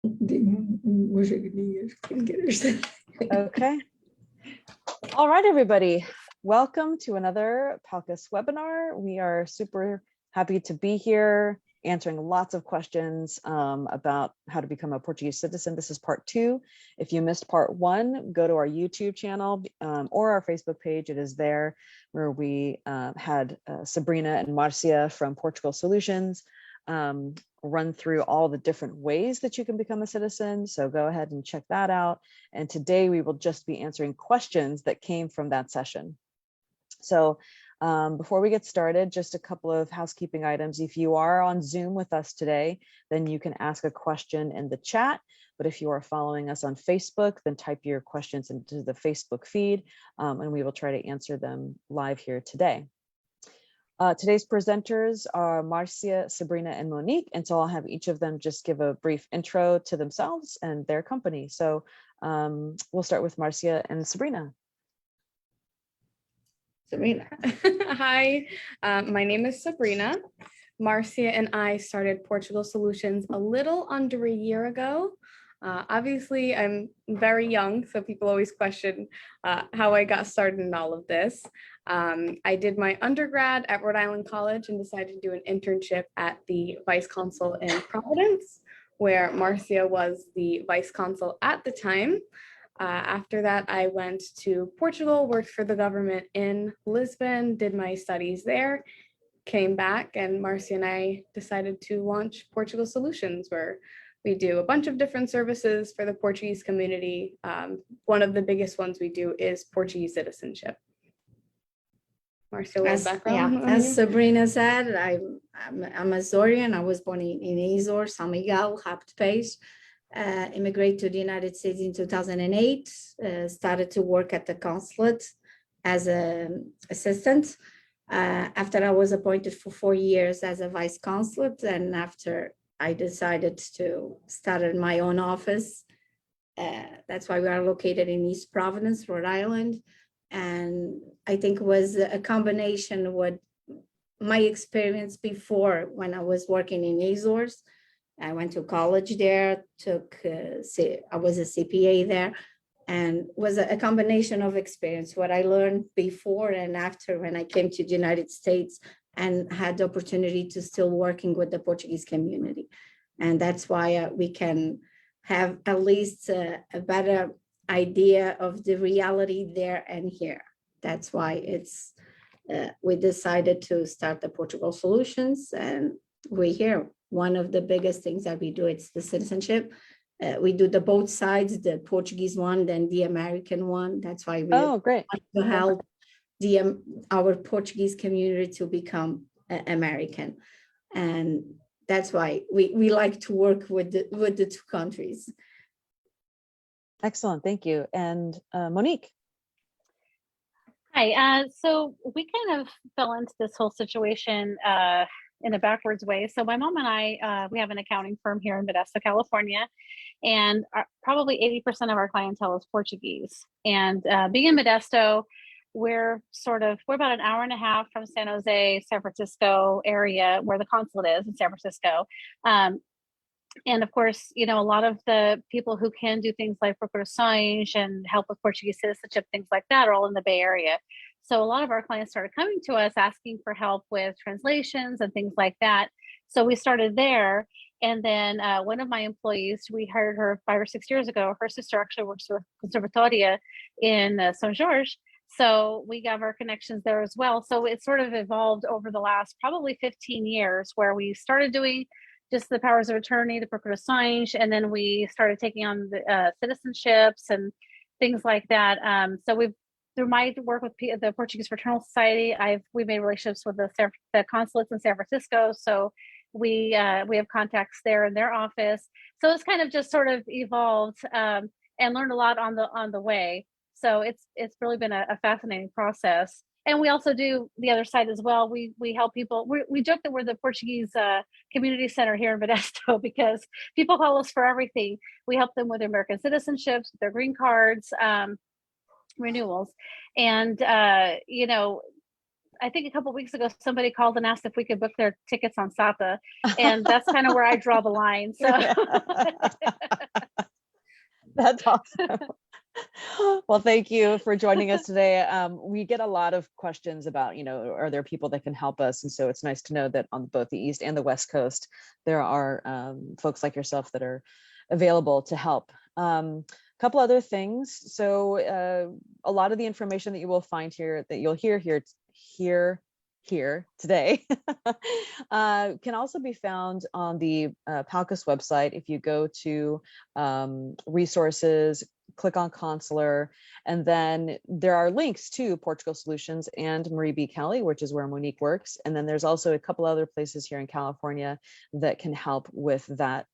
Okay. All right, everybody. Welcome to another PALCUS webinar. We are super happy to be here answering lots of questions about how to become a Portuguese citizen. This is part 2. If you missed part 1, go to our YouTube channel or our Facebook page. It is there where we had Sabrina and Marcia from Portugal Solutions run through all the different ways that you can become a citizen. So go ahead and check that out. And today we will just be answering questions that came from that session. So before we get started, just a couple of housekeeping items. If you are on Zoom with us today, then you can ask a question in the chat. But if you are following us on Facebook, then type your questions into the Facebook feed and we will try to answer them live here today. Today's presenters are Marcia, Sabrina, and Monique, and so I'll have each of them just give a brief intro to themselves and their company. So we'll start with Marcia and Sabrina. Sabrina. Hi, my name is Sabrina. Marcia and I started Portugal Solutions a little under a year ago. Obviously, I'm very young, so people always question how I got started in all of this. I did my undergrad at Rhode Island College and decided to do an internship at the Vice Consul in Providence, where Marcia was the Vice Consul at the time. After that, I went to Portugal, worked for the government in Lisbon, did my studies there, came back, and Marcia and I decided to launch Portugal Solutions, where we do a bunch of different services for the Portuguese community. One of the biggest ones we do is Portuguese citizenship. Marcia, background? Yeah, as Sabrina said, I'm Azorian. I was born in Azores, San Miguel, Rapid Page. Immigrated to the United States in 2008. Started to work at the consulate as an assistant. After I was appointed for 4 years as a vice consulate, and after I decided to start my own office. That's why we are located in East Providence, Rhode Island. And I think it was a combination with my experience before when I was working in Azores. I went to college there, I was a CPA there, and was a combination of experience, what I learned before and after when I came to the United States and had the opportunity to still working with the Portuguese community. And that's why we can have at least a better idea of the reality there and here. That's why we decided to start the Portugal Solutions, and we're here. One of the biggest things that we do, it's the citizenship. We do the both sides, the Portuguese one, then the American one. That's why we want to help our Portuguese community to become American. And that's why we like to work with the two countries. Excellent, thank you. And Monique. Hi, so we kind of fell into this whole situation in a backwards way. So my mom and I, we have an accounting firm here in Modesto, California, and probably 80% of our clientele is Portuguese. And being in Modesto, we're about an hour and a half from San Jose, San Francisco area where the consulate is in San Francisco. And of course, you know, a lot of the people who can do things like procurações and help with Portuguese citizenship, things like that, are all in the Bay Area. So a lot of our clients started coming to us asking for help with translations and things like that. So we started there. And then one of my employees, we hired her 5 or 6 years ago. Her sister actually works with Conservatoria in São Jorge. So we got our connections there as well. So it sort of evolved over the last probably 15 years, where we started doing just the powers of attorney, the procurações, and then we started taking on the citizenships and things like that. So we've, through my work with the Portuguese Fraternal Society, we made relationships with the consulates in San Francisco. So we have contacts there in their office. So it's kind of just sort of evolved and learned a lot on the way. So it's really been a fascinating process. And we also do the other side as well. We help people. We joke that we're the Portuguese community center here in Modesto because people call us for everything. We help them with their American citizenships, their green cards, renewals. And, you know, I think a couple of weeks ago, somebody called and asked if we could book their tickets on SAPA, and that's kind of where I draw the line. So That's awesome. Well, thank you for joining us today. We get a lot of questions about, are there people that can help us? And so it's nice to know that on both the East and the West Coast, there are folks like yourself that are available to help. Couple other things. So a lot of the information that you will find here, that you'll hear today can also be found on the PALCUS website. If you go to resources, click on consular, and then there are links to Portugal Solutions and Marie B. Kelly, which is where Monique works. And then there's also a couple other places here in California that can help with that,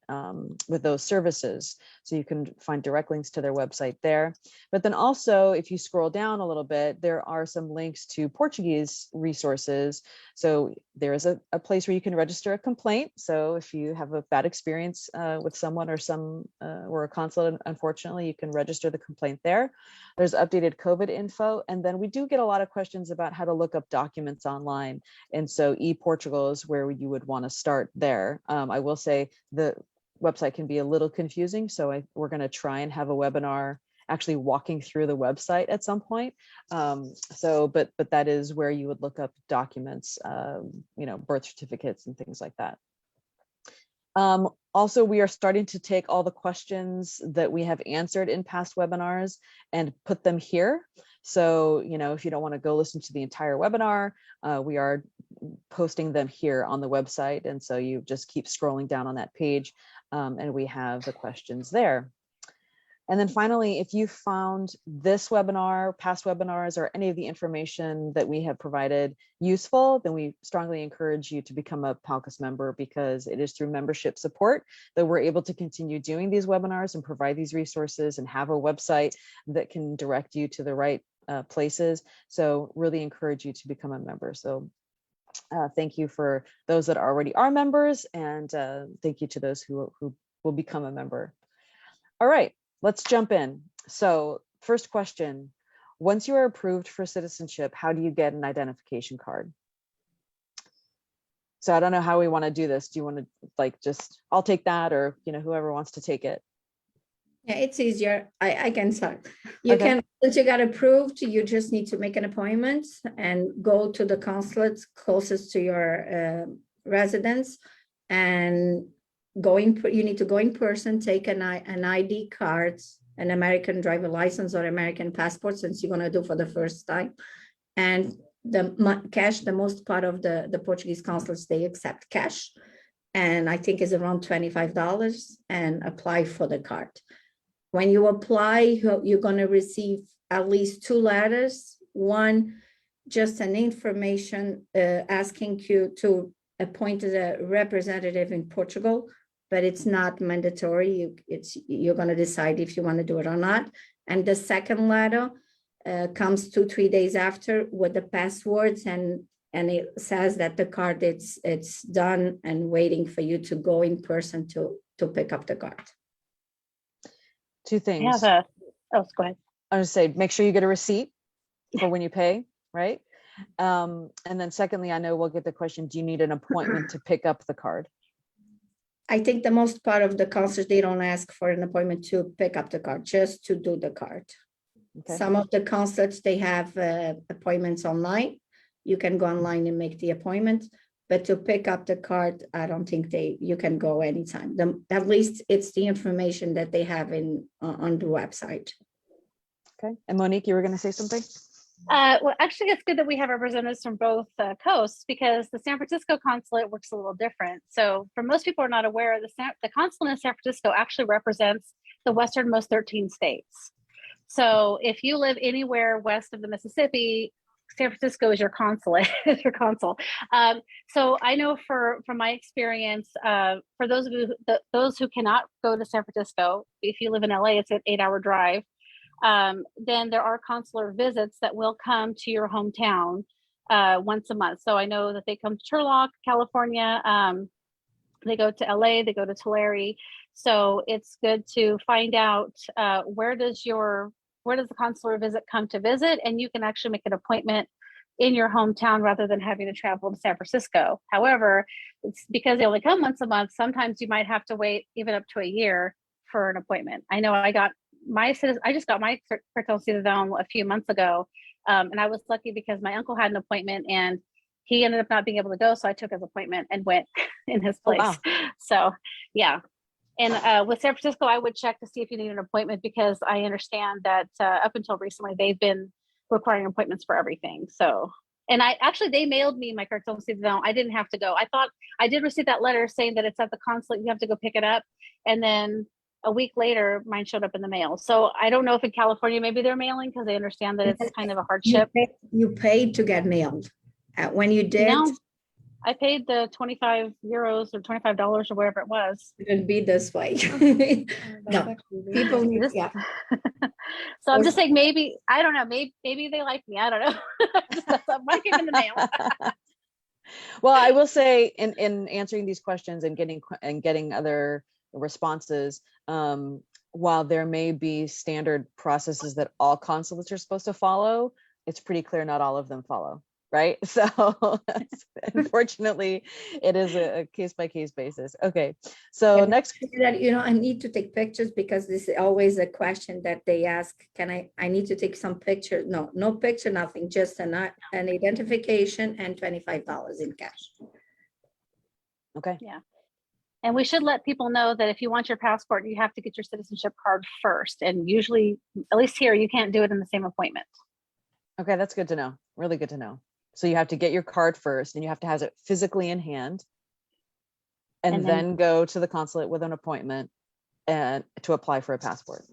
with those services. So you can find direct links to their website there. But then also, if you scroll down a little bit, there are some links to Portuguese resources. So there is a place where you can register a complaint. So if you have a bad experience with someone or a consulate, unfortunately, you can register the complaint there. There's updated COVID info. And then we do get a lot of questions about how to look up documents online. And so ePortugal is where you would want to start there. I will say the website can be a little confusing. So we're going to try and have a webinar actually walking through the website at some point. But that is where you would look up documents, birth certificates and things like that. Also, we are starting to take all the questions that we have answered in past webinars and put them here. So, if you don't want to go listen to the entire webinar, we are posting them here on the website. And so you just keep scrolling down on that page and we have the questions there. And then finally, if you found this webinar, past webinars, or any of the information that we have provided useful, then we strongly encourage you to become a PALCUS member, because it is through membership support that we're able to continue doing these webinars and provide these resources and have a website that can direct you to the right places. So really encourage you to become a member. So thank you for those that already are members, and thank you to those who will become a member. All right. Let's jump in. So first question, once you are approved for citizenship, how do you get an identification card? So I don't know how we want to do this. Do you want to I'll take that, or, whoever wants to take it? Yeah, it's easier. I can start. Once you got approved, you just need to make an appointment and go to the consulate closest to your residence, and you need to go in person, take an ID card, an American driver license or American passport, since you're going to do for the first time. And the cash, the most part of the Portuguese consulates, they accept cash. And I think it's around $25, and apply for the card. When you apply, you're going to receive at least 2 letters. One, just an information asking you to appoint a representative in Portugal, but it's not mandatory. You're going to decide if you want to do it or not. And the second letter comes 2-3 days after with the passwords, and it says that the card it's done and waiting for you to go in person to pick up the card. 2 things. go ahead. I was going to say, make sure you get a receipt for when you pay, right? And then secondly, I know we'll get the question, do you need an appointment to pick up the card? I think the most part of the consulates, they don't ask for an appointment to pick up the card, just to do the card. Okay. Some of the consulates, they have appointments online. You can go online and make the appointment, but to pick up the card, I don't think you can go anytime. At least it's the information that they have on the website. Okay. And Monique, you were going to say something? Well, actually, it's good that we have representatives from both coasts, because the San Francisco consulate works a little different. So for most people who are not aware, the consulate in San Francisco actually represents the westernmost 13 states. So if you live anywhere west of the Mississippi, San Francisco is your consulate, is your consul. So I know from my experience, for those of you, those who cannot go to San Francisco, if you live in LA, it's an 8-hour drive. Then there are consular visits that will come to your hometown once a month. So I know that they come to Turlock, California. They go to LA, they go to Tulare. So it's good to find out where does the consular visit come to visit, and you can actually make an appointment in your hometown rather than having to travel to San Francisco. However, it's because they only come once a month. Sometimes you might have to wait even up to a year for an appointment. I know I just got my cartel citizen a few months ago. And I was lucky because my uncle had an appointment and he ended up not being able to go. So I took his appointment and went in his place. Oh, wow. So yeah. And with San Francisco, I would check to see if you need an appointment because I understand that up until recently, they've been requiring appointments for everything. So, and they mailed me my cartel citizen. I didn't have to go. I thought I did receive that letter saying that it's at the consulate. You have to go pick it up. And then a week later, mine showed up in the mail. So I don't know if in California, maybe they're mailing because they understand that it's kind of a hardship. You paid to get mailed. When you did? No, I paid the 25 euros or $25 or whatever it was. It would be this way. No, people need, yeah. So I'm just saying, maybe, I don't know, maybe they like me. I don't know. Mine came in the mail. Well, I will say in answering these questions and getting other responses, while there may be standard processes that all consulates are supposed to follow, it's pretty clear not all of them follow, right? So unfortunately, it is a case-by-case basis. Okay, so and next, that, I need to take pictures because this is always a question that they ask. I need to take some picture? No picture, nothing, just an identification and $25 in cash. okay. Yeah. And we should let people know that if you want your passport, you have to get your citizenship card first. And usually, at least here, you can't do it in the same appointment. Okay, that's good to know. Really good to know. So you have to get your card first and you have to have it physically in hand and then go to the consulate with an appointment and to apply for a passport.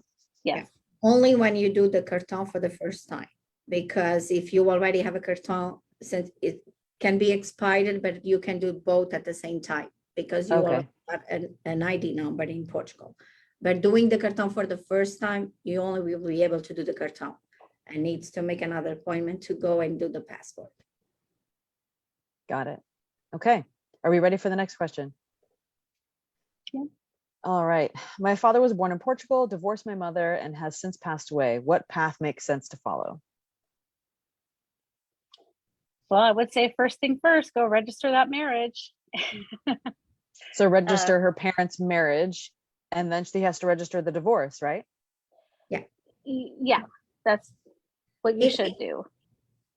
Yes. Only when you do the carton for the first time, because if you already have a carton, since it can be expired, but you can do both at the same time because you already got an ID number in Portugal. But doing the carton for the first time, you only will be able to do the carton and needs to make another appointment to go and do the passport. Got it. Okay. Are we ready for the next question? Yeah. All right. My father was born in Portugal, divorced my mother, and has since passed away. What path makes sense to follow? Well, I would say first thing first, go register that marriage. So register her parents' marriage, and then she has to register the divorce, right? Yeah, that's what you should do.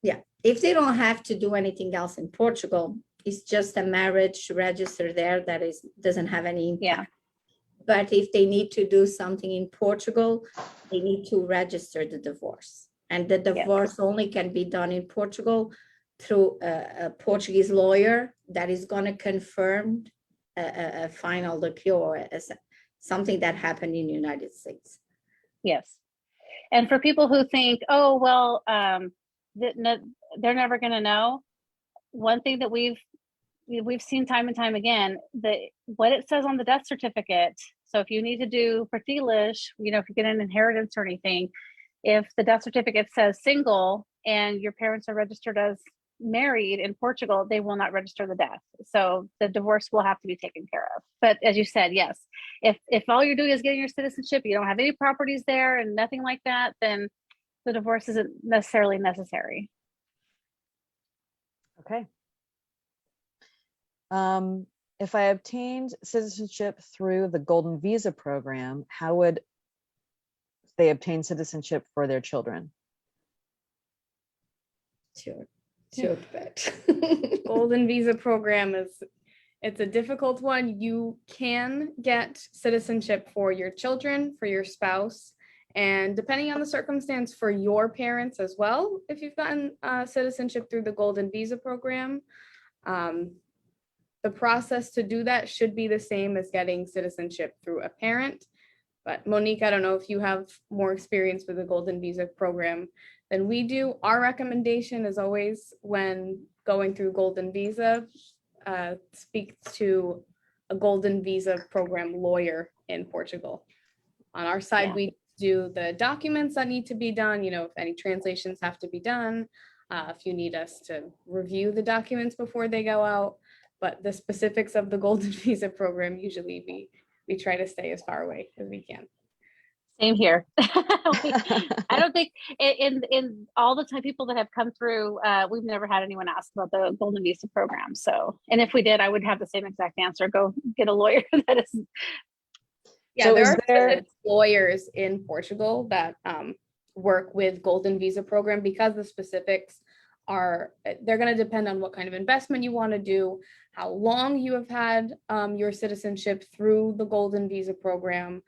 Yeah, if they don't have to do anything else in Portugal, it's just a marriage register there that doesn't have any impact. Yeah. But if they need to do something in Portugal, they need to register the divorce. And the divorce only can be done in Portugal through a Portuguese lawyer that is going to confirm a final decree as something that happened in the United States. Yes. And for people who think, oh, well, they're never going to know. One thing that we've seen time and time again, what it says on the death certificate. So if you need to do partidas, if you get an inheritance or anything, if the death certificate says single and your parents are registered as married in Portugal, they will not register the death. So the divorce will have to be taken care of. But as you said, yes, if all you're doing is getting your citizenship, you don't have any properties there and nothing like that, then the divorce isn't necessarily necessary. Okay. If I obtained citizenship through the Golden Visa program, how would they obtain citizenship for their children? Sure. Golden Visa program it's a difficult one. You can get citizenship for your children, for your spouse, and depending on the circumstance for your parents as well, if you've gotten citizenship through the Golden Visa program. The process to do that should be the same as getting citizenship through a parent. But Monique, I don't know if you have more experience with the Golden Visa program than we do. Our recommendation is always when going through Golden Visa, speak to a Golden Visa program lawyer in Portugal. On our side, we do the documents that need to be done, if any translations have to be done, if you need us to review the documents before they go out. But the specifics of the Golden Visa program, usually we try to stay as far away as we can. Same here. I don't think in all the time people that have come through, we've never had anyone ask about the Golden Visa program. So, and if we did, I would have the same exact answer. Go get a lawyer that is. Yeah, So there is are specific lawyers in Portugal that work with Golden Visa program, because the specifics are, they're going to depend on what kind of investment you want to do, how long you have had your citizenship through the Golden Visa program.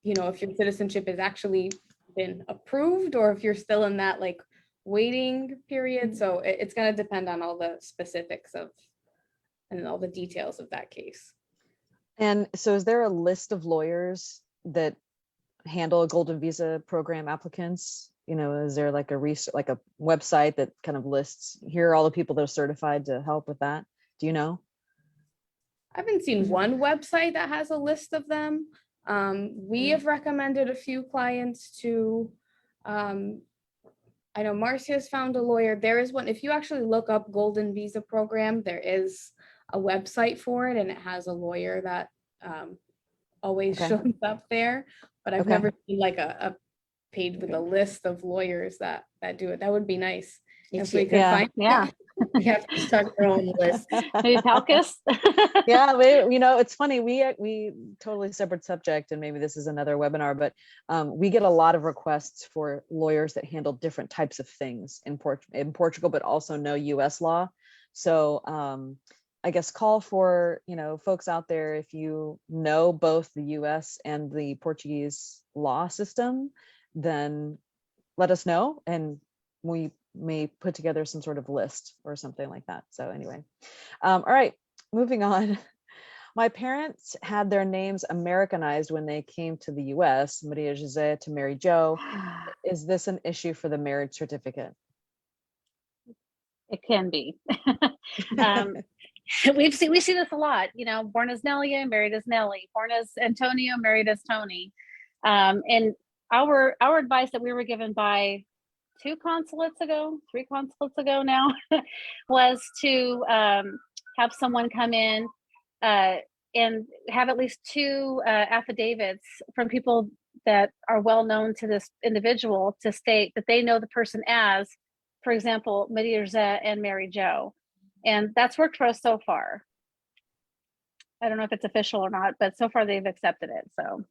You know, if your citizenship has actually been approved or if you're still in that like waiting period. So it's going to depend on all the specifics of and all the details of that case. And so is there a list of lawyers that handle Golden Visa program applicants? You know, is there like a website that kind of lists, here are all the people that are certified to help with that? Do you know? I haven't seen one website that has a list of them. We have recommended a few clients to, I know Marcia's found a lawyer. There is one, if you actually look up Golden Visa program, there is a website for it and it has a lawyer that always shows up there. But I've never seen like a page with a list of lawyers that do it. That would be nice if we could find. Yeah. You have to start your own list. Maybe PALCUS. Yeah, you know, it's funny. We totally separate subject, and maybe this is another webinar, but we get a lot of requests for lawyers that handle different types of things in Portugal, but also know U.S. law. So I guess call for, you know, folks out there, if you know both the U.S. and the Portuguese law system, then let us know, and we may put together some sort of list or something like that. So anyway, all right, moving on. My parents had their names Americanized when they came to the US, Maria Jose to Mary Jo. Is this an issue for the marriage certificate? It can be. We see this a lot, you know, born as Nelia, married as Nellie, born as Antonio, married as Tony. And our advice that we were given by three consulates ago now, was to have someone come in and have at least two affidavits from people that are well known to this individual to state that they know the person as, for example, Maria Jose and Mary Jo. And that's worked for us so far. I don't know if it's official or not, but so far they've accepted it. So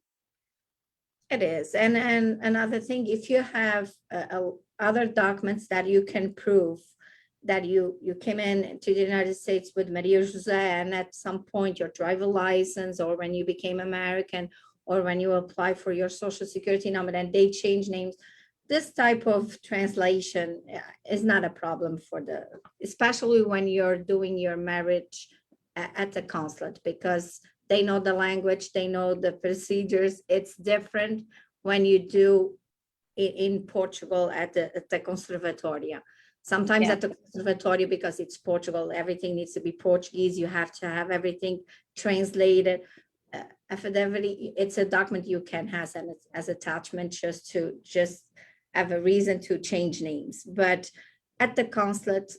it is. And another thing, if you have other documents that you can prove that you came in to the United States with Maria Jose, and at some point your driver license, or when you became American, or when you apply for your social security number and they change names, this type of translation is not a problem for especially when you're doing your marriage at the consulate, because they know the language, they know the procedures. It's different when you do in Portugal at the conservatoria. Sometimes at the conservatoria, because it's Portugal, everything needs to be Portuguese. You have to have everything translated. Affidavit, it's a document you can have as attachment just have a reason to change names. But at the consulate,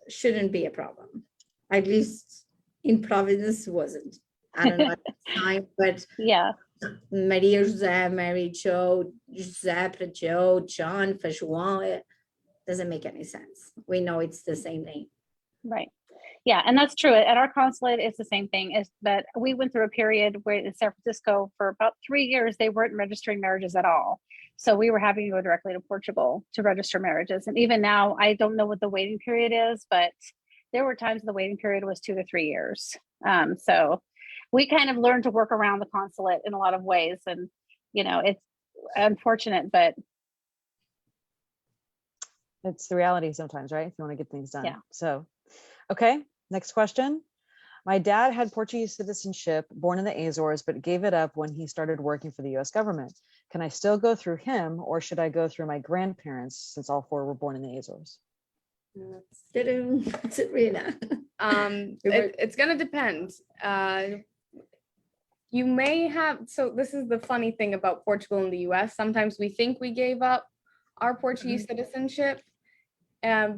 shouldn't be a problem. At least in Providence wasn't. I don't know at the time, but Maria Jose, Mary Jo, Giuseppe, Joe, John, for João, it doesn't make any sense. We know it's the same name. Right. Yeah, and that's true. At our consulate, it's the same thing. But we went through a period where in San Francisco for about 3 years, they weren't registering marriages at all. So we were having to go directly to Portugal to register marriages. And even now, I don't know what the waiting period is, but there were times the waiting period was 2 to 3 years. So we kind of learned to work around the consulate in a lot of ways. And, you know, it's unfortunate, but it's the reality sometimes, right? If you want to get things done. Yeah. So, okay, next question. My dad had Portuguese citizenship, born in the Azores, but gave it up when he started working for the US government. Can I still go through him, or should I go through my grandparents since all 4 were born in the Azores? Sabrina. It's going to depend. You may have, so this is the funny thing about Portugal and the US. Sometimes we think we gave up our Portuguese citizenship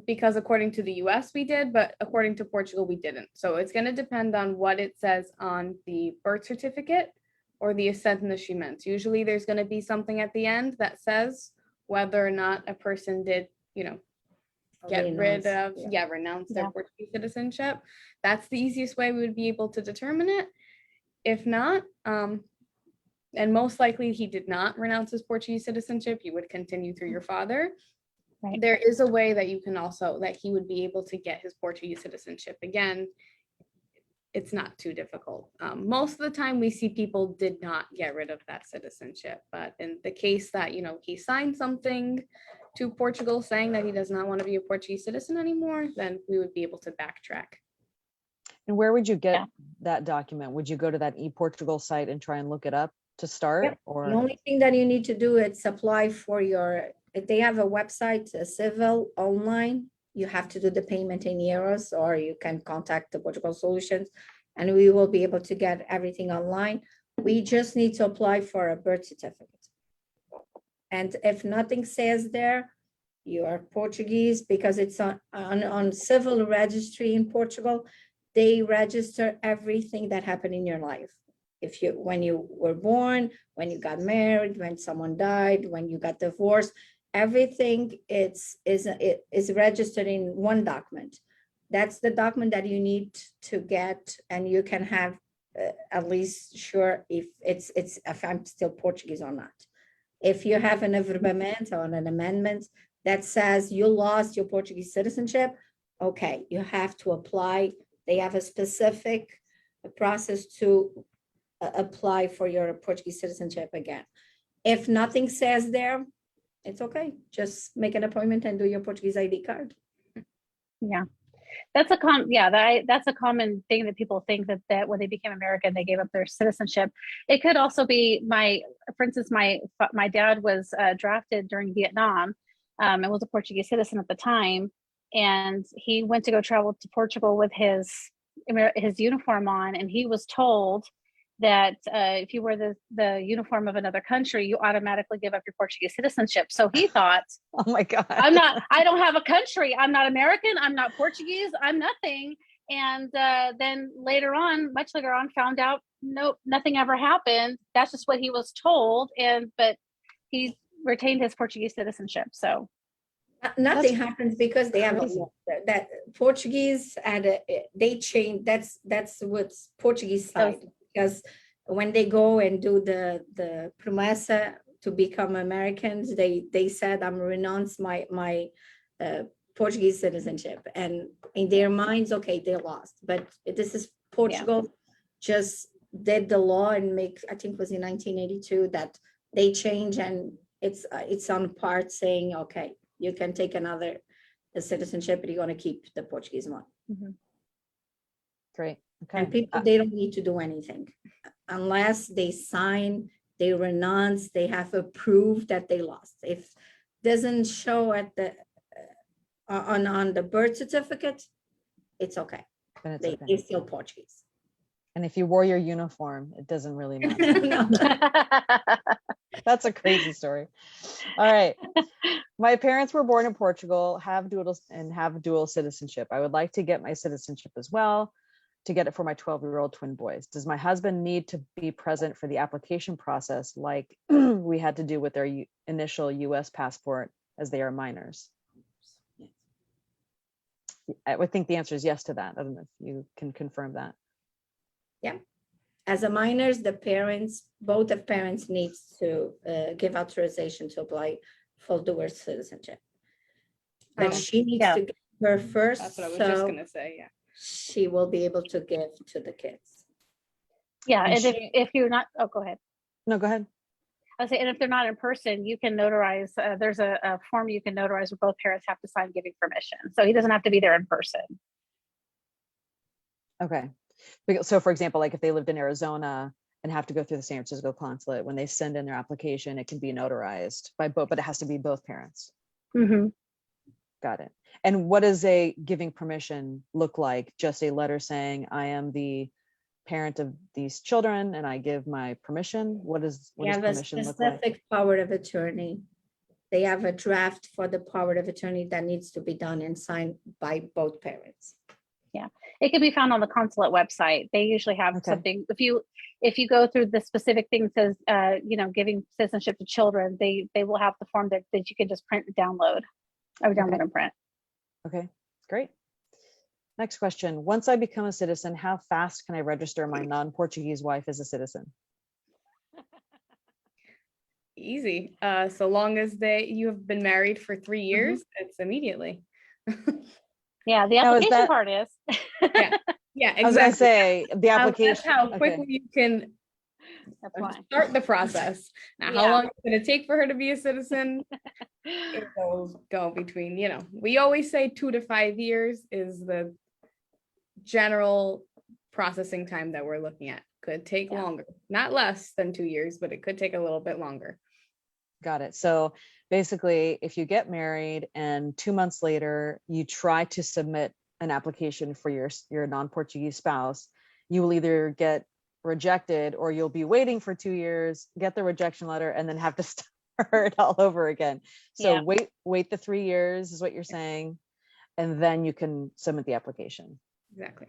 because according to the US we did, but according to Portugal we didn't. So it's going to depend on what it says on the birth certificate or the establishment. Usually there's going to be something at the end that says whether or not a person did, get rid of, renounce their Portuguese citizenship. That's the easiest way we would be able to determine it. If not, and most likely he did not renounce his Portuguese citizenship, you would continue through your father. Right. There is a way that you can also, that he would be able to get his Portuguese citizenship again. It's not too difficult. Most of the time we see people did not get rid of that citizenship, but in the case that, he signed something to Portugal saying that he does not want to be a Portuguese citizen anymore, then we would be able to backtrack. And where would you get that document? Would you go to that ePortugal site and try and look it up to start? Yep. Or The only thing that you need to do is apply for if they have a website, a civil online, you have to do the payment in euros, or you can contact the Portugal Solutions and we will be able to get everything online. We just need to apply for a birth certificate. And if nothing says there, you are Portuguese, because it's on civil registry in Portugal, they register everything that happened in your life. When you were born, when you got married, when someone died, when you got divorced, everything is registered in one document. That's the document that you need to get, and you can have at least sure if I'm still Portuguese or not. If you have an averbamento or an amendment that says you lost your Portuguese citizenship, okay, you have to apply. They have a specific process to apply for your Portuguese citizenship again. If nothing says there, it's okay. Just make an appointment and do your Portuguese ID card. Yeah. That's a common thing that people think that when they became American, they gave up their citizenship. It could also be for instance, my dad was drafted during Vietnam and was a Portuguese citizen at the time. And he went to go travel to Portugal with his uniform on. And he was told that if you wear the uniform of another country, you automatically give up your Portuguese citizenship. So he thought, oh my God, I don't have a country. I'm not American. I'm not Portuguese. I'm nothing. And then much later on, found out, nope, nothing ever happened. That's just what he was told. But he retained his Portuguese citizenship. So nothing happens because they have that Portuguese and they change. That's what's Portuguese side. Because when they go and do the promessa to become Americans, they said, I'm renounce my Portuguese citizenship. And in their minds, okay, they lost. But this is Portugal just did the law and I think it was in 1982 that they change, and it's on part saying, okay, you can take another citizenship, but you're going to keep the Portuguese one. Mm-hmm. Great. Okay. And people, they don't need to do anything unless they sign, they renounce, they have approved that they lost. If doesn't show at the on the birth certificate, it's okay. They're still Portuguese. And if you wore your uniform, it doesn't really matter. That's a crazy story. All right. My parents were born in Portugal, have dual citizenship. I would like to get my citizenship as well, to get it for my 12-year-old twin boys. Does my husband need to be present for the application process like we had to do with their initial US passport as they are minors? I would think the answer is yes to that. I don't know if you can confirm that. Yeah. As a minors, both of parents needs to give authorization to apply for dual citizenship. But she needs to get her first. That's what I was just going to say, yeah. She will be able to give to the kids. Yeah, and if you're not, go ahead. No, go ahead. I was saying, and if they're not in person, you can notarize. There's a form you can notarize where both parents have to sign giving permission. So he doesn't have to be there in person. Okay. So for example, like if they lived in Arizona and have to go through the San Francisco consulate, when they send in their application, it can be notarized by both, but it has to be both parents. Mm-hmm. Got it. And what does a giving permission look like? Just a letter saying, I am the parent of these children and I give my permission? What does permission look like? Specific power of attorney. They have a draft for the power of attorney that needs to be done and signed by both parents. It can be found on the consulate website. They usually have Okay. something. If you go through the specific thing that says, giving citizenship to children, they will have the form that you can just print and download, or download Okay. and print. Okay, great. Next question. Once I become a citizen, how fast can I register my non-Portuguese wife as a citizen? Easy. So long as you have been married for 3 years, it's immediately. Yeah, the Now, is application that- part is. Yeah, I was gonna exactly. say the application. That's how okay. quickly you can That's why. start the process. Now, how Yeah. long it's going to take for her to be a citizen? It will go between, we always say 2 to 5 years is the general processing time that we're looking at. Could take Yeah. longer, not less than 2 years, but it could take a little bit longer. Got it. So basically, if you get married and 2 months later, you try to submit an application for your non-Portuguese spouse, you will either get rejected or you'll be waiting for 2 years, get the rejection letter, and then have to start all over again. So Yeah. wait the 3 years is what you're saying, and then you can submit the application. Exactly.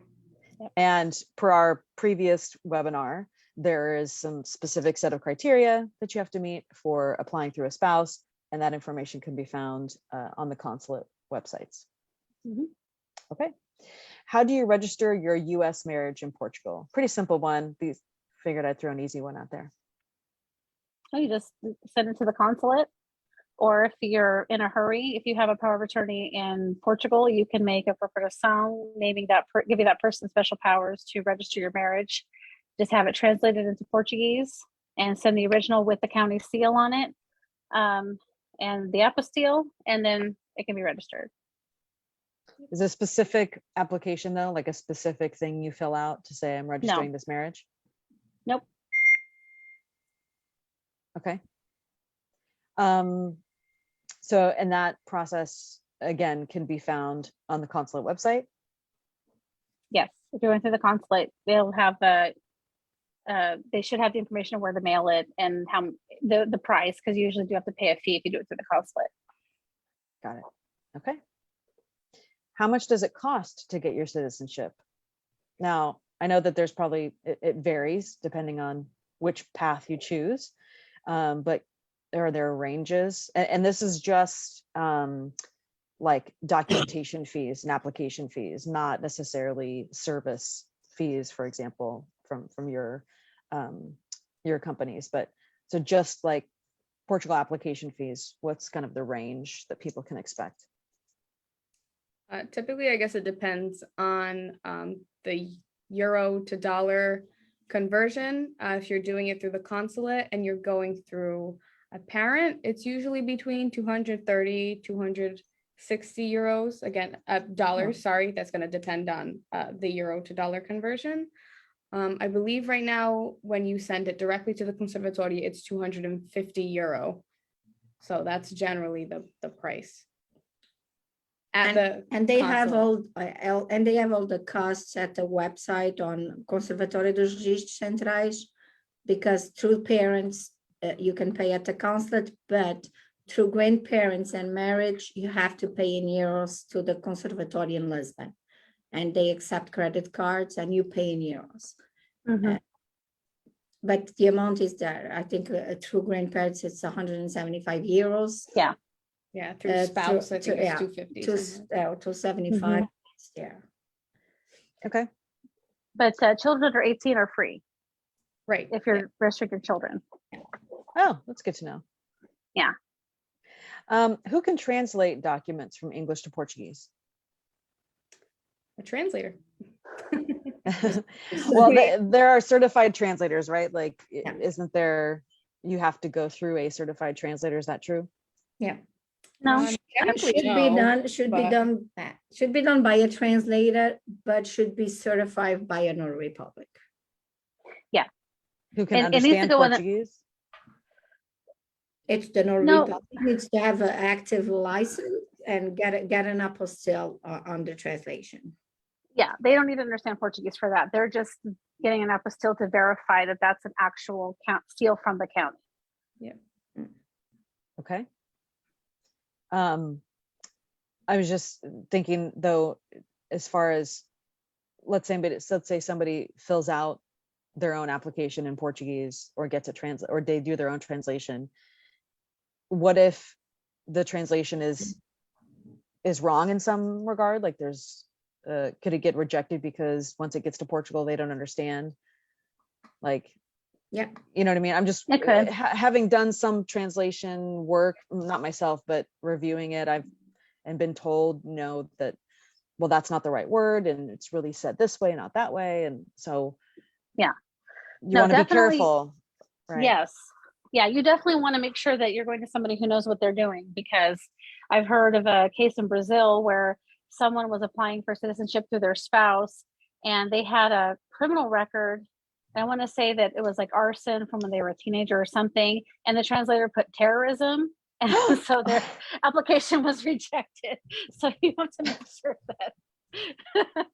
And per our previous webinar, there is some specific set of criteria that you have to meet for applying through a spouse, and that information can be found on the consulate websites. Mhm. Okay. How do you register your US marriage in Portugal? Pretty simple one. Figured I'd throw an easy one out there. Oh, you just send it to the consulate, or if you're in a hurry, if you have a power of attorney in Portugal, you can make a procuração, naming give you that person special powers to register your marriage. Just have it translated into Portuguese and send the original with the county seal on it, and the apostille, and then it can be registered. Is it a specific application though, like a specific thing you fill out to say I'm registering this marriage? Nope. Okay. So, and that process again can be found on the consulate website. Yes, if you're going through the consulate, they'll have they should have the information of where to mail it and how the price, because you usually do have to pay a fee if you do it through the consulate. Got it. Okay. How much does it cost to get your citizenship? Now, I know that there's probably, it varies depending on which path you choose, but are there ranges? And this is just like documentation fees and application fees, not necessarily service fees, for example, from your companies. But so just like Portugal application fees, what's kind of the range that people can expect? Typically, I guess it depends on the euro to dollar conversion. If you're doing it through the consulate and you're going through a parent, it's usually between 230, 260 euros. Again, dollars, sorry, that's going to depend on the euro to dollar conversion. I believe right now, when you send it directly to the conservatory, it's 250 euro. So that's generally the price. And they have all the costs at the website on Conservatório dos Registros Centrais, because through parents you can pay at the consulate, but through grandparents and marriage you have to pay in euros to the Conservatory in Lisbon, and they accept credit cards and you pay in euros. But the amount is there. I think through grandparents it's 175 euros. Yeah, through spouse, I think it's 250. 275. Yeah. Okay. But children under 18 are free. Right. If you're restricted children. Oh, that's good to know. Yeah. Who can translate documents from English to Portuguese? A translator. Well, there are certified translators, right? Like, isn't there, you have to go through a certified translator, is that true? Yeah. No, Should be done by a translator, but should be certified by a notary public. Yeah. Who can It needs to understand go in Portuguese? It's the notary No. public needs to have an active license and get an apostille on the translation. Yeah, they don't need to understand Portuguese for that. They're just getting an apostille to verify that that's an actual seal from the county. Yeah. Okay. I was just thinking though, as far as let's say somebody fills out their own application in Portuguese or gets it or they do their own translation. What if the translation is wrong in some regard? Like there's, could it get rejected because once it gets to Portugal, they don't understand? Like, Yeah. you know what I mean? I'm just It could. having done some translation work, not myself, but reviewing it, and been told, that, well, that's not the right word. And it's really said this way, not that way. And so, Yeah. you No, want to be definitely. careful. Right. Yes. Yeah, you definitely want to make sure that you're going to somebody who knows what they're doing, because I've heard of a case in Brazil where someone was applying for citizenship through their spouse and they had a criminal record. I want to say that it was like arson from when they were a teenager or something. And the translator put terrorism. And so their application was rejected. So you have to make sure that.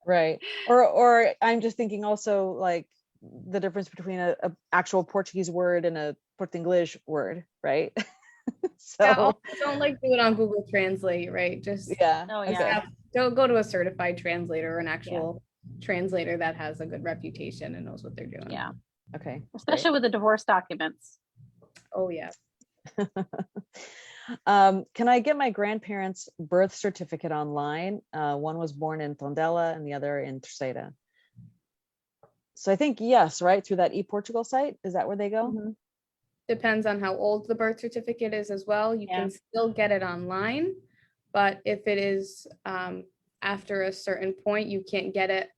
Right. Or I'm just thinking also like the difference between a actual Portuguese word and a Portuguese word, right? So Yeah, also don't like do it on Google Translate, right? Just yeah. Oh, Okay. yeah. don't go to a certified translator or an actual translator that has a good reputation and knows what they're doing. Yeah. Okay. Especially with the divorce documents. Oh yeah. Can I get my grandparents' birth certificate online? One was born in Tondela and the other in Terceira. So I think yes, right? Through that ePortugal site, is that where they go? Mhm. Depends on how old the birth certificate is as well. You can still get it online, but if it is after a certain point, you can't get it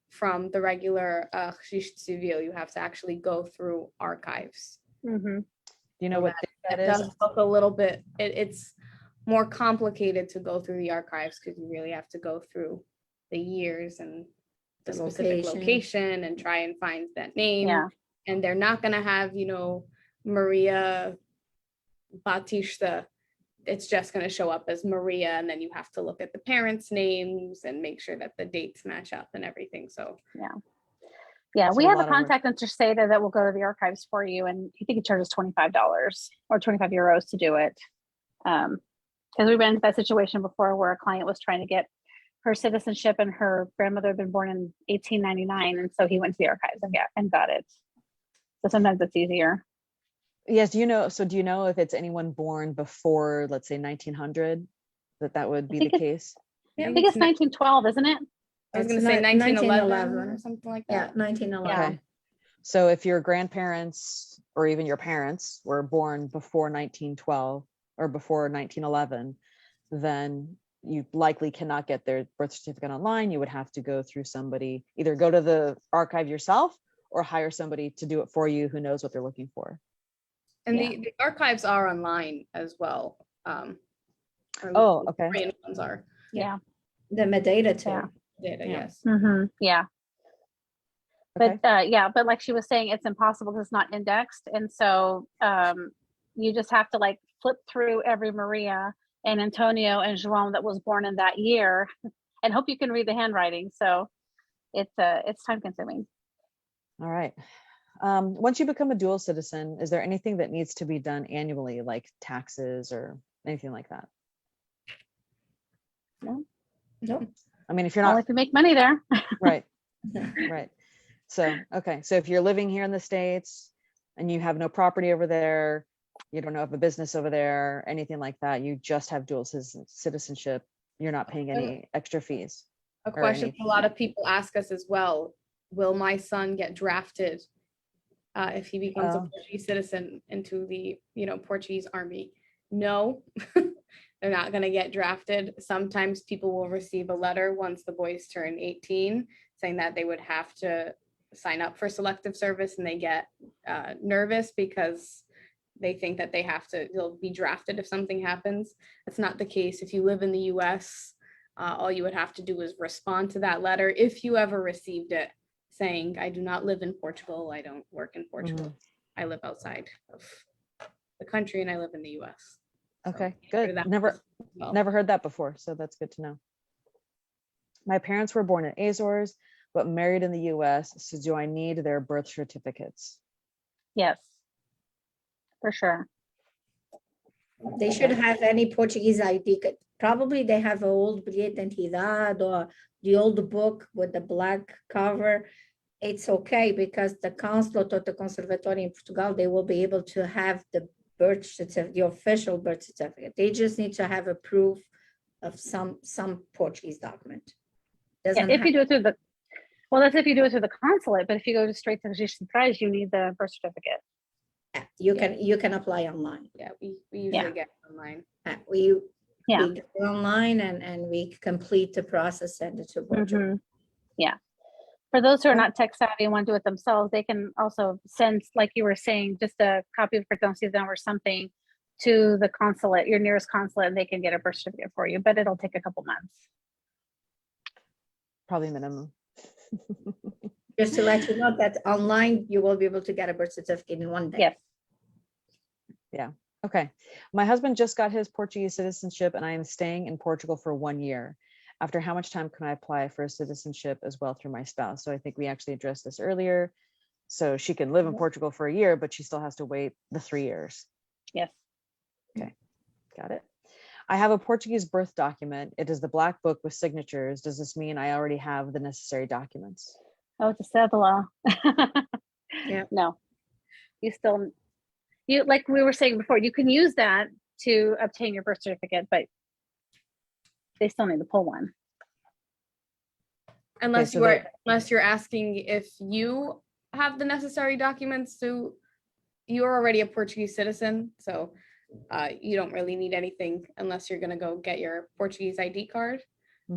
from the regular registro civil. You have to actually go through archives. Mm-hmm. Do you know So what that that is? does look a little bit, it's more complicated to go through the archives because you really have to go through the years and the specific location and try and find that name. Yeah. And they're not going to have, Maria Batista. It's just going to show up as Maria, and then you have to look at the parents' names and make sure that the dates match up and everything. So Yeah, It's we a have a lot of work. contact in Terceira that will go to the archives for you, and I think it charges $25 or 25 euros to do it. Because we ran into that situation before where a client was trying to get her citizenship, and her grandmother had been born in 1899, and so he went to the archives and got it. So sometimes it's easier. Yes. Do you know if it's anyone born before, let's say 1900, that would be the case? yeah, I think it's 1912, isn't it? I was It's going to say 1911 or 1911. something like Yeah, that. 1911. Okay. So if your grandparents or even your parents were born before 1912 or before 1911, then you likely cannot get their birth certificate online. You would have to go through somebody, either go to the archive yourself or hire somebody to do it for you who knows what they're looking for. And Yeah. the archives are online as well. Oh, okay. Korean ones are. Yeah. The metadata too. Yeah. Data, Yeah. yes. Mm-hmm. Yeah. Okay. But but like she was saying, it's impossible because it's not indexed. And so you just have to like flip through every Maria and Antonio and Jerome that was born in that year and hope you can read the handwriting. So it's time consuming. All right. Once you become a dual citizen, is there anything that needs to be done annually, like taxes or anything like that? No. Nope. I mean, if you're Only not if you make money there. right, right. So, okay. So if you're living here in the States and you have no property over there, you don't have a business over there, anything like that, you just have dual citizenship, you're not paying any extra fees. A question a lot of people ask us as well, will my son get drafted if he becomes a Portuguese citizen into the Portuguese army? No, they're not going to get drafted. Sometimes people will receive a letter once the boys turn 18 saying that they would have to sign up for selective service, and they get nervous because they think that they'll be drafted if something happens. That's not the case. If you live in the US, all you would have to do is respond to that letter if you ever received it, saying, I do not live in Portugal, I don't work in Portugal, I live outside of the country and I live in the US. Okay, So, good. Never heard that before, so that's good to know. My parents were born in Azores, but married in the US, so do I need their birth certificates? Yes, for sure. They should have any Portuguese ID probably they have an old bilhete de identidade or the old book with the black cover. It's okay because the consulate or the conservatory in Portugal, they will be able to have the birth certificate, the official birth certificate. They just need to have a proof of some Portuguese document. Yeah, Doesn't if have, you do it through the, well, that's if you do it through the consulate, but if you go to straight to registration prize, you need the birth certificate. you can apply online. Yeah, we usually get it online. We Yeah. get it online and we complete the process, send it to Portugal. Yeah. For those who are not tech savvy and want to do it themselves, they can also send, like you were saying, just a copy of cartão cidadão or something to the consulate, your nearest consulate, and they can get a birth certificate for you, but it'll take a couple months. Probably minimum. Just to let you know that online, you will be able to get a birth certificate in one day. Yes. Okay. My husband just got his Portuguese citizenship and I am staying in Portugal for 1 year. After how much time can I apply for citizenship as well through my spouse? So I think we actually addressed this earlier. So she can live in Portugal for a year, but she still has to wait the 3 years. Yes. Okay. Got it. I have a Portuguese birth document. It is the black book with signatures. Does this mean I already have the necessary documents? Oh, it's a cédula. Yeah. No, you still, you, like we were saying before, you can use that to obtain your birth certificate, but they still need to pull one. Unless so unless you're asking if you have the necessary documents to, you're already a Portuguese citizen, so you don't really need anything unless you're gonna go get your Portuguese ID card.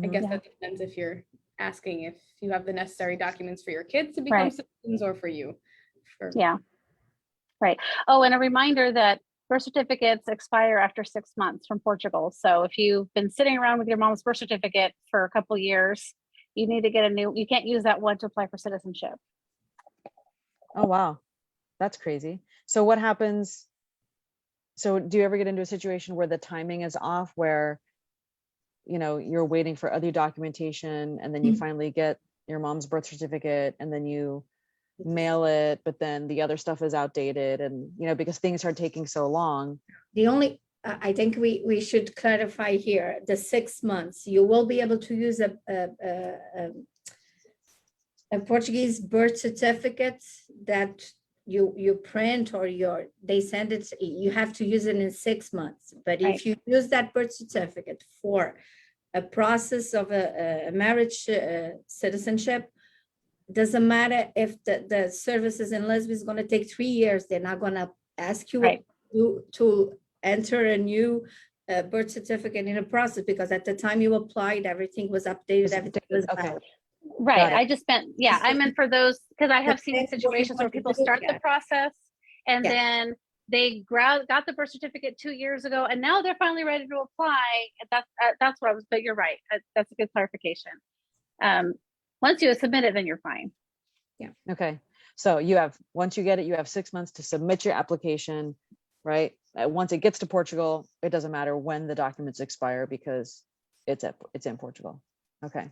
I guess that depends if you're asking if you have the necessary documents for your kids to become citizens or for you. Yeah. Right. Oh, and a reminder that birth certificates expire after 6 months from Portugal. So if you've been sitting around with your mom's birth certificate for a couple of years, you need to get a new, you can't use that one to apply for citizenship. Oh, wow. That's crazy. So what happens? So do you ever get into a situation where the timing is off, where, you know, you're waiting for other documentation and then you finally get your mom's birth certificate and then you mail it, but then the other stuff is outdated and, you know, because things are taking so long? The only, I think we should clarify here, the 6 months, you will be able to use a Portuguese birth certificate that you print or they send it, you have to use it in 6 months. But if you use that birth certificate for a process of a marriage citizenship, doesn't matter if the services in Lisbon is going to take 3 years, they're not going to ask you to enter a new birth certificate in a process, because at the time you applied, everything was updated, everything was valid. Right. I just meant, yeah, I meant for those, because I have seen situations where people start the process and then they got the birth certificate 2 years ago and now they're finally ready to apply. That's what I was, but you're right. That's a good clarification. Once you submit it, then you're fine. Yeah. Okay. So you have, once you get it, you have 6 months to submit your application, right? Once it gets to Portugal, it doesn't matter when the documents expire because it's in Portugal. Okay.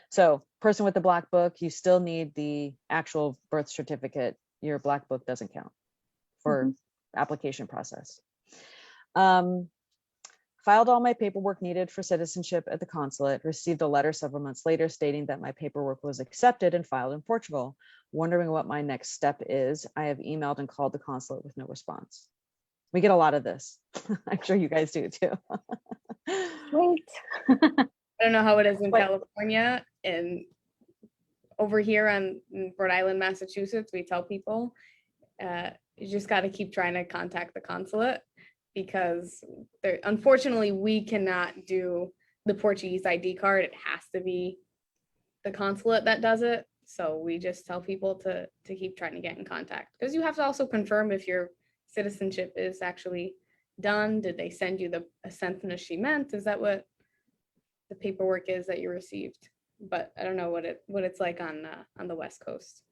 So person with the black book, you still need the actual birth certificate. Your black book doesn't count for application process. Filed all my paperwork needed for citizenship at the consulate, received a letter several months later stating that my paperwork was accepted and filed in Portugal. Wondering what my next step is. I have emailed and called the consulate with no response. We get a lot of this. I'm sure you guys do too. Wait. I don't know how it is in California, and over here in Rhode Island, Massachusetts, we tell people you just got to keep trying to contact the consulate, because unfortunately we cannot do the Portuguese ID card. It has to be the consulate that does it. So we just tell people to keep trying to get in contact, because you have to also confirm if your citizenship is actually done. Did they send you the assentment? Is that what the paperwork is that you received? But I don't know what it's like on the West Coast.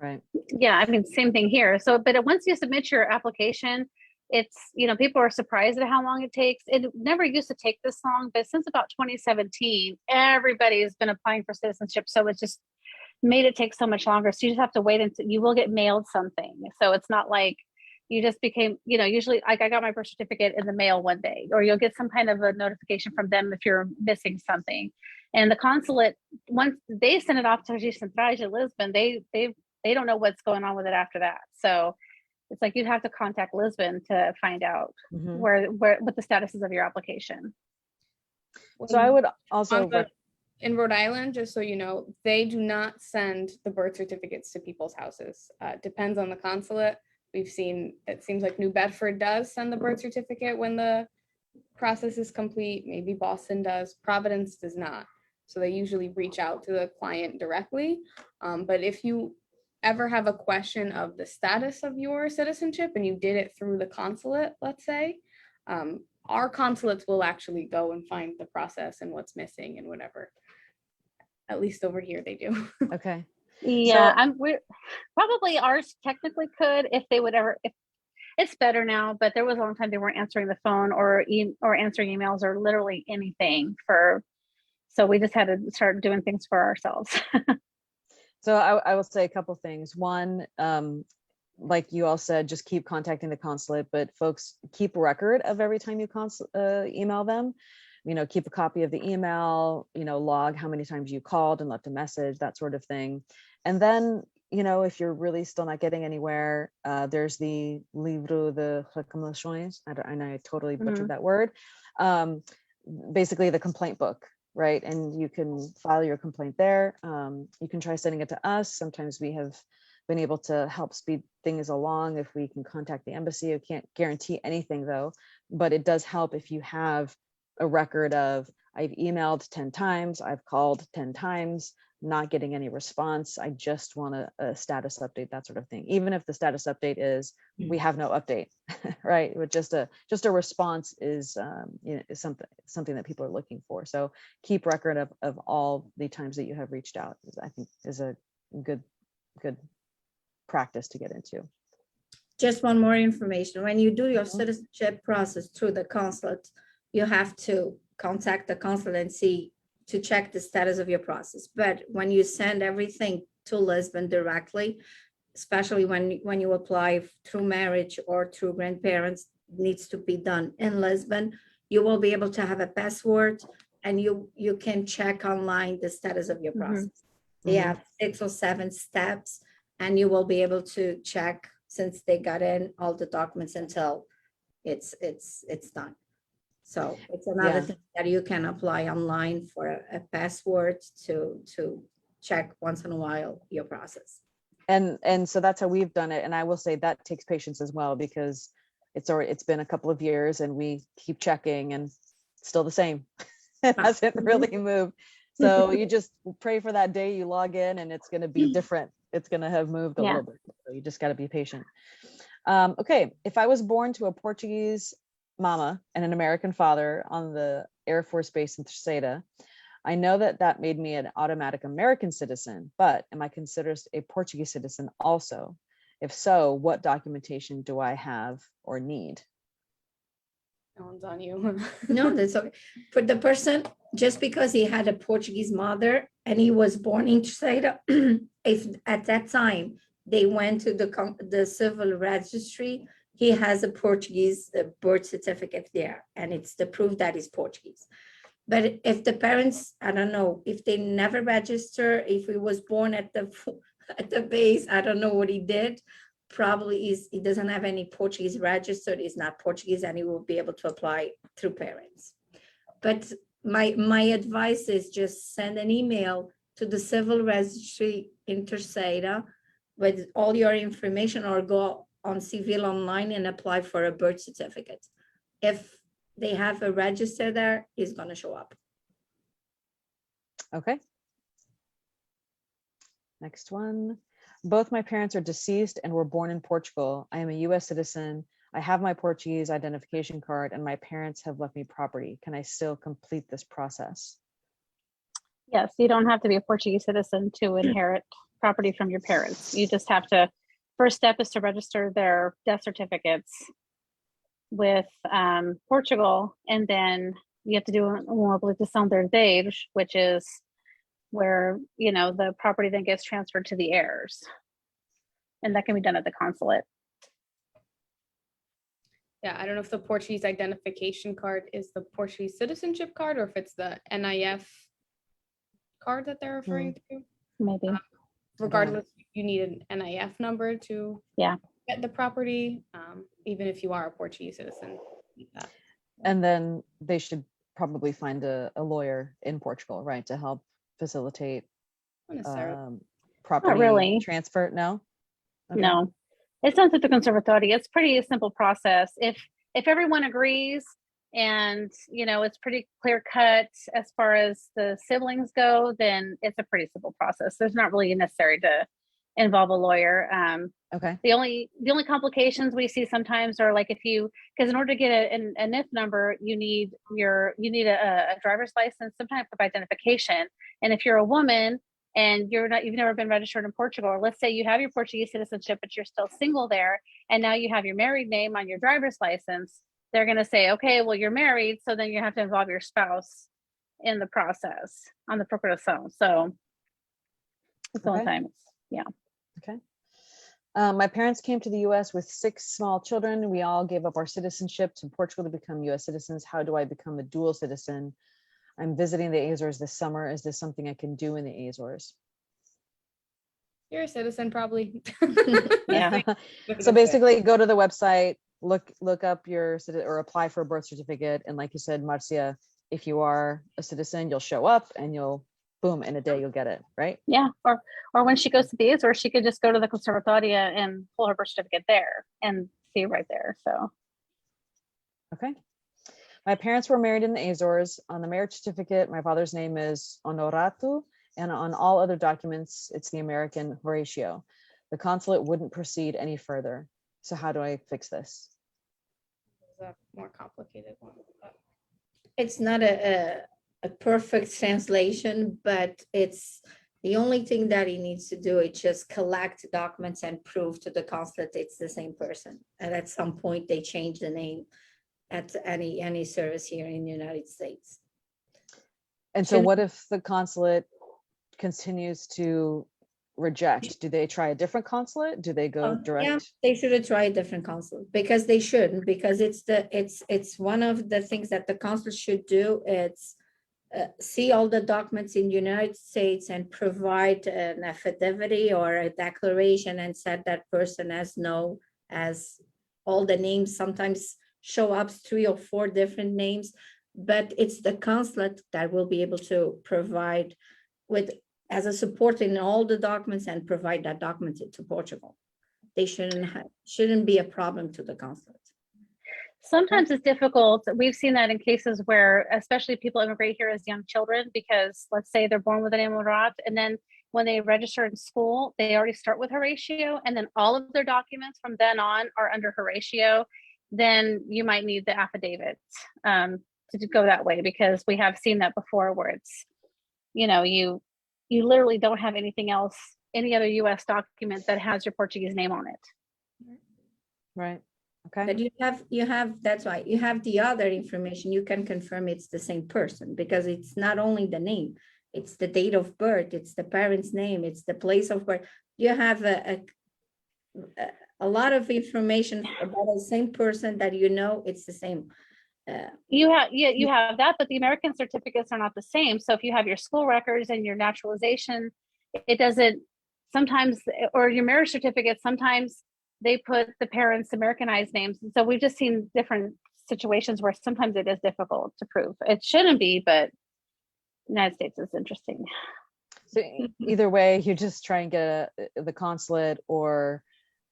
Right. Yeah, I mean, same thing here. So, but once you submit your application, it's, you know, people are surprised at how long it takes. It never used to take this long, but since about 2017, everybody has been applying for citizenship. So it's just made it take so much longer. So you just have to wait until you will get mailed something. So it's not like you just became, usually like I got my birth certificate in the mail one day, or you'll get some kind of a notification from them if you're missing something. And the consulate, once they send it off to Regis Centrais in Lisbon, they don't know what's going on with it after that. So it's like you'd have to contact Lisbon to find out what the status is of your application. So I would also in Rhode Island, just so you know, they do not send the birth certificates to people's houses. Depends on the consulate. We've seen, it seems like New Bedford does send the birth certificate when the process is complete. Maybe Boston does. Providence does not. So they usually reach out to the client directly. But if you ever have a question of the status of your citizenship and you did it through the consulate, let's say, our consulates will actually go and find the process and what's missing and whatever. At least over here they do. Okay. Yeah, we're probably ours technically could if they would ever. If it's better now, but there was a long time they weren't answering the phone or answering emails or literally anything so we just had to start doing things for ourselves. So I will say a couple things. One, like you all said, just keep contacting the consulate, but folks, keep a record of every time you email them. Keep a copy of the email, log how many times you called and left a message, that sort of thing. And then, if you're really still not getting anywhere, there's the Livro de Reclamações. I totally butchered that word. Basically the complaint book, right? And you can file your complaint there. You can try sending it to us. Sometimes we have been able to help speed things along if we can contact the embassy. I can't guarantee anything though, but it does help if you have a record of, I've emailed 10 times, I've called 10 times, not getting any response. I just want a status update, that sort of thing. Even if the status update is, we have no update, right? But just a response is, is something that people are looking for. So keep record of all the times that you have reached out, I think is a good practice to get into. Just one more information. When you do your citizenship process through the consulate, you have to contact the consulate and see to check the status of your process. But when you send everything to Lisbon directly, especially when you apply through marriage or through grandparents, needs to be done in Lisbon, you will be able to have a password and you can check online the status of your process. They have 6 or 7 steps and you will be able to check since they got in all the documents until it's done. So it's another thing that you can apply online for a password to check once in a while your process. And so that's how we've done it. And I will say that takes patience as well, because it's been a couple of years and we keep checking and still the same. It hasn't really moved. So you just pray for that day you log in and it's going to be different. It's going to have moved a little bit. So you just got to be patient. Okay. If I was born to a Portuguese mama and an American father on the Air Force Base in Terceira, I know that made me an automatic American citizen, but am I considered a Portuguese citizen also? If so, what documentation do I have or need? That one's on you. No, that's okay. For the person, just because he had a Portuguese mother and he was born in Terceira, if at that time they went to the civil registry, he has a Portuguese birth certificate there, and it's the proof that he's Portuguese. But if the parents, I don't know, if they never register, if he was born at the base, I don't know what he did. Probably he doesn't have any Portuguese registered. He's not Portuguese, and he will be able to apply through parents. But my advice is just send an email to the civil registry in Terceira with all your information, or go on Civil online and apply for a birth certificate. If they have a register there, it's going to show up. Okay. Next one. Both my parents are deceased and were born in Portugal. I am a US citizen. I have my Portuguese identification card and my parents have left me property. Can I still complete this process? Yes, you don't have to be a Portuguese citizen to inherit property from your parents. You just have to, first step is to register their death certificates with Portugal, and then you have to do uma habilitação de herdeiros, which is where, the property then gets transferred to the heirs. And that can be done at the consulate. Yeah, I don't know if the Portuguese identification card is the Portuguese citizenship card or if it's the NIF card that they're referring to. Maybe. Regardless, you need an NIF number to Yeah. get the property, even if you are a Portuguese citizen. And then they should probably find a lawyer in Portugal, right, to help facilitate Not necessarily. property really. transfer. No. Okay. No, it's not that the conservatory. It's pretty a simple process. If everyone agrees and it's pretty clear cut as far as the siblings go, then it's a pretty simple process. There's not really necessary to involve a lawyer. Okay. The only complications we see sometimes are like because in order to get a NIF number, you need a driver's license, some type of identification. And if you're a woman and you've never been registered in Portugal, or let's say you have your Portuguese citizenship, but you're still single there, and now you have your married name on your driver's license, they're going to say, okay, well, you're married, so then you have to involve your spouse in the process on the procuração. So it's the only time. Yeah. Okay. My parents came to the US with 6 small children. We all gave up our citizenship to Portugal to become US citizens. How do I become a dual citizen? I'm visiting the Azores this summer. Is this something I can do in the Azores? You're a citizen, probably. Yeah. So basically go to the website, look up your or apply for a birth certificate. And like you said, Marcia, if you are a citizen, you'll show up and you'll boom, in a day you'll get it, right? Yeah. Or when she goes to the Azores, she could just go to the conservatoria and pull her birth certificate there and see right there. So okay. My parents were married in the Azores. On the marriage certificate, my father's name is Honorato, and on all other documents, it's the American Horatio. The consulate wouldn't proceed any further. So how do I fix this? It's a more complicated one. It's not a perfect translation, but it's the only thing that he needs to do is just collect documents and prove to the consulate it's the same person. And at some point they change the name at any service here in the United States. And so what if the consulate continues to reject? Do they try a different consulate? Do they go direct? Yeah, they should try a different consulate, because they shouldn't, because it's one of the things that the consulate should do. It's see all the documents in the United States and provide an affidavit or a declaration and set that person as all the names sometimes show up 3 or 4 different names, but it's the consulate that will be able to provide as a support in all the documents and provide that document to Portugal. They shouldn't be a problem to the consulate. sometimes it's difficult. We've seen that in cases where, especially people immigrate here as young children, because let's say they're born with an Emirat, and then when they register in school, they already start with Horatio, and then all of their documents from then on are under Horatio. Then you might need the affidavit to go that way, because we have seen that before, where it's, you literally don't have anything else, any other U.S. document that has your Portuguese name on it. Right. Okay. But you have that's why you have the other information. You can confirm it's the same person, because it's not only the name, it's the date of birth, it's the parent's name, it's the place of birth. You have a lot of information about the same person that it's the same. You have that, but the American certificates are not the same. So if you have your school records and your naturalization, it doesn't sometimes, or your marriage certificate, sometimes they put the parents' Americanized names. And so we've just seen different situations where sometimes it is difficult to prove. It shouldn't be, but United States is interesting. So either way, you just try and get the consulate, or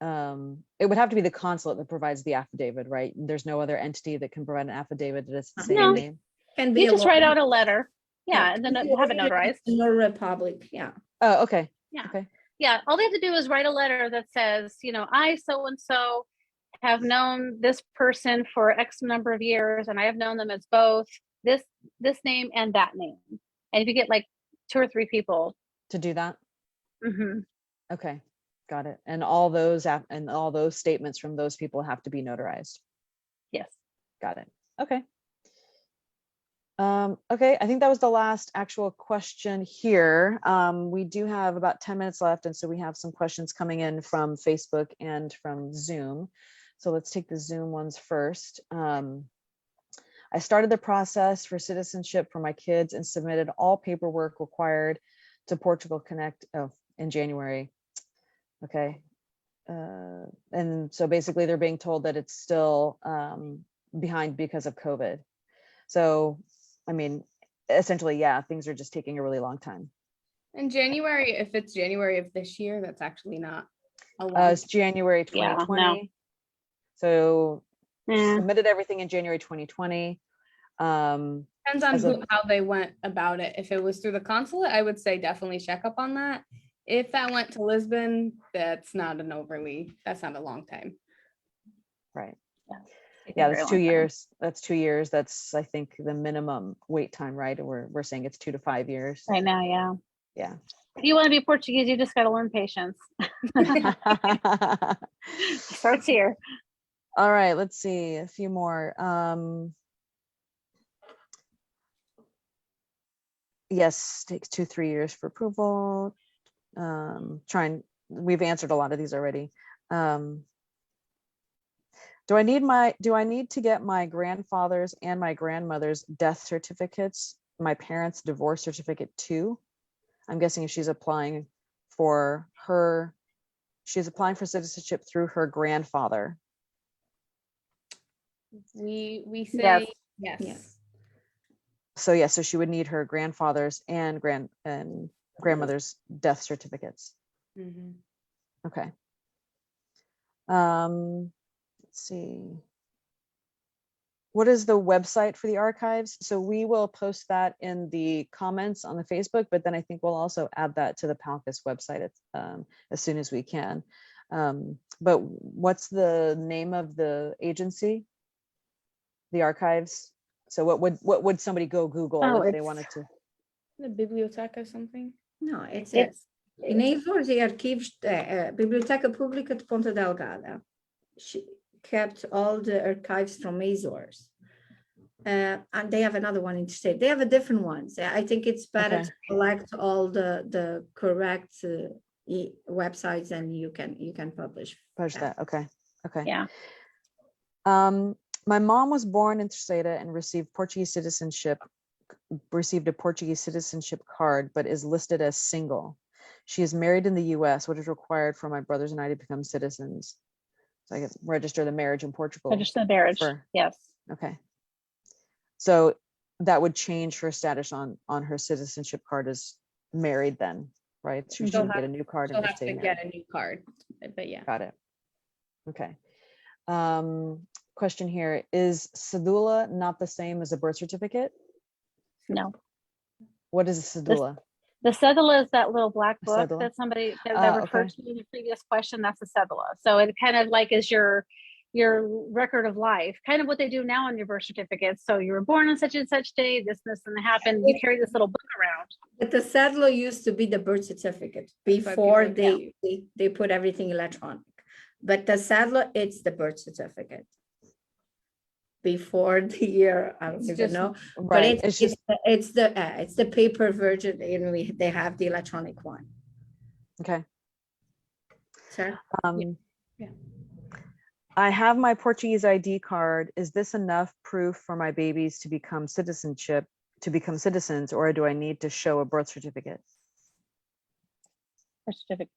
it would have to be the consulate that provides the affidavit, right? There's no other entity that can provide an affidavit that is the same name. Can be You just write out a letter. Yeah, and then have it notarized. No Republic, yeah. Oh, okay. Yeah. Okay. Yeah, all they have to do is write a letter that says, I so-and-so have known this person for X number of years, and I have known them as both this name and that name. And if you get like 2 or 3 people To do that. Mm-hmm. Okay. Got it. And all those statements from those people have to be notarized. Yes. Got it. Okay. Okay, I think that was the last actual question here. We do have about 10 minutes left, and so we have some questions coming in from Facebook and from Zoom. So let's take the Zoom ones first. I started the process for citizenship for my kids and submitted all paperwork required to Portugal Connect in January. Okay. And so basically they're being told that it's still behind because of COVID. So, I mean, essentially, yeah, things are just taking a really long time. In January, if it's January of this year, that's actually not a long. It's January Yeah, 2020. no. So Yeah. submitted everything in January 2020. Depends on how they went about it. If it was through the consulate, I would say definitely check up on that. If that went to Lisbon, that's not a long time. Right. Taking a Yeah, very that's long 2 time. years. That's 2 years. That's, I think, the minimum wait time, right? We're saying it's 2 to 5 years. Right now, yeah. Yeah. If you want to be Portuguese, you just got to learn patience. Starts here. All right, let's see a few more. Yes, takes 2-3 years for approval. We've answered a lot of these already. Do I need to get my grandfather's and my grandmother's death certificates, my parents' divorce certificate too? I'm guessing if she's applying for citizenship through her grandfather. We say Yes. yes. Yeah. So yeah, so she would need her grandfather's and grandmother's death certificates. Mhm. Okay. Let's see. What is the website for the archives? So we will post that in the comments on the Facebook, but then I think we'll also add that to the PALCUS website as soon as we can. But what's the name of the agency? The archives? So what would somebody go Google if they wanted to? The biblioteca or something. No, it's It's in Azores, the archives, Biblioteca Pública de Ponta Delgada. She kept all the archives from Azores. And they have another one in the state. They have a different ones. I think it's better Okay. to collect all the correct websites, and you can publish. Push that. Okay. Okay. yeah. My mom was born in Terceira and received a Portuguese citizenship card, but is listed as single. She is married in the US. What is required for my brothers and I to become citizens? So I can register the marriage in Portugal. Register the marriage. Yes. Okay. So that would change her status on her citizenship card as married then, right? So she should get a new card. She'll have to get a new card, but yeah. Got it. Okay. Question here, is cedula not the same as a birth certificate? No. What is a cedula? The cedula is that little black book cedula. that somebody that referred to in the previous question. That's a cedula. So it kind of like is your record of life, kind of what they do now on your birth certificate. So you were born on such and such day, this and that happened. You carry this little book around. But the cedula used to be the birth certificate before they put everything electronic. But the cedula, it's the birth certificate. Before the year, I don't even know. Right. But it's the paper version, and they have the electronic one. Okay. Sure. Yeah. I have my Portuguese ID card. Is this enough proof for my babies to become citizens, or do I need to show a birth certificate? Birth certificate.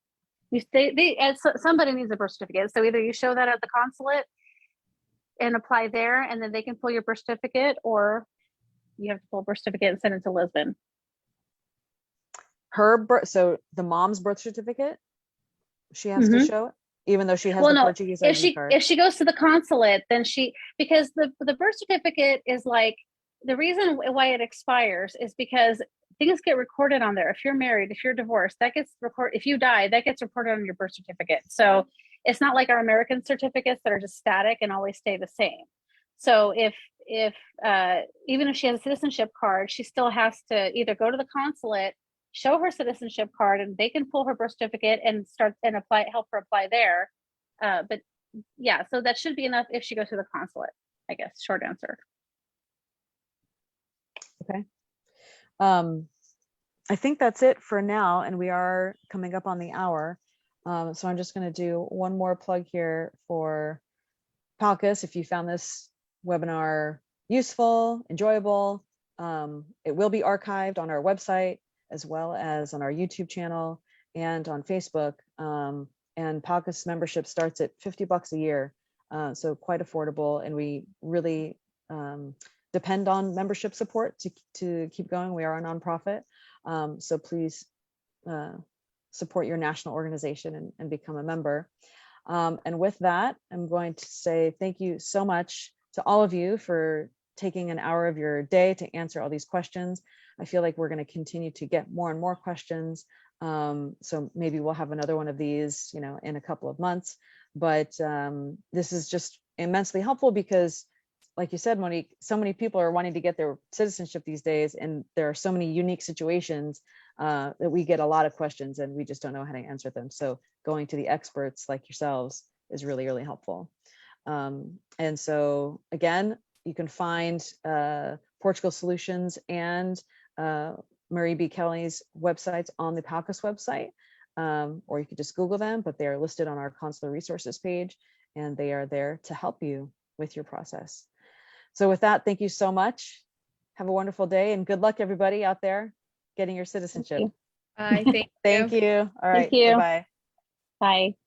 Somebody needs a birth certificate. So either you show that at the consulate and apply there, and then they can pull your birth certificate, or you have to pull a birth certificate and send it to Lisbon. So the mom's birth certificate, she has to show it, even though she has the Portuguese ID card. If she goes to the consulate, then because the birth certificate is like, the reason why it expires is because things get recorded on there. If you're married, if you're divorced, that gets recorded. If you die, that gets recorded on your birth certificate. So it's not like our American certificates that are just static and always stay the same. So if even if she has a citizenship card, she still has to either go to the consulate, show her citizenship card, and they can pull her birth certificate and help her apply there. But yeah, so that should be enough if she goes to the consulate, I guess, short answer. Okay. I think that's it for now, and we are coming up on the hour. So I'm just going to do one more plug here for PALCUS, if you found this webinar useful, enjoyable, it will be archived on our website as well as on our YouTube channel and on Facebook. And PALCUS membership starts at $50 a year, so quite affordable. And we really depend on membership support to keep going. We are a nonprofit, so please support your national organization and become a member. And with that, I'm going to say thank you so much to all of you for taking an hour of your day to answer all these questions. I feel like we're going to continue to get more and more questions. So maybe we'll have another one of these, in a couple of months. But this is just immensely helpful because, like you said, Monique, so many people are wanting to get their citizenship these days, and there are so many unique situations that we get a lot of questions and we just don't know how to answer them. So going to the experts like yourselves is really, really helpful. And so again, you can find Portugal Solutions and Marie B. Kelly's websites on the PALCUS website, or you could just Google them, but they are listed on our consular resources page, and they are there to help you with your process. So with that, thank you so much. Have a wonderful day and good luck, everybody out there getting your citizenship. Thank you. Thank you. All right. Thank you. Bye-bye. Bye.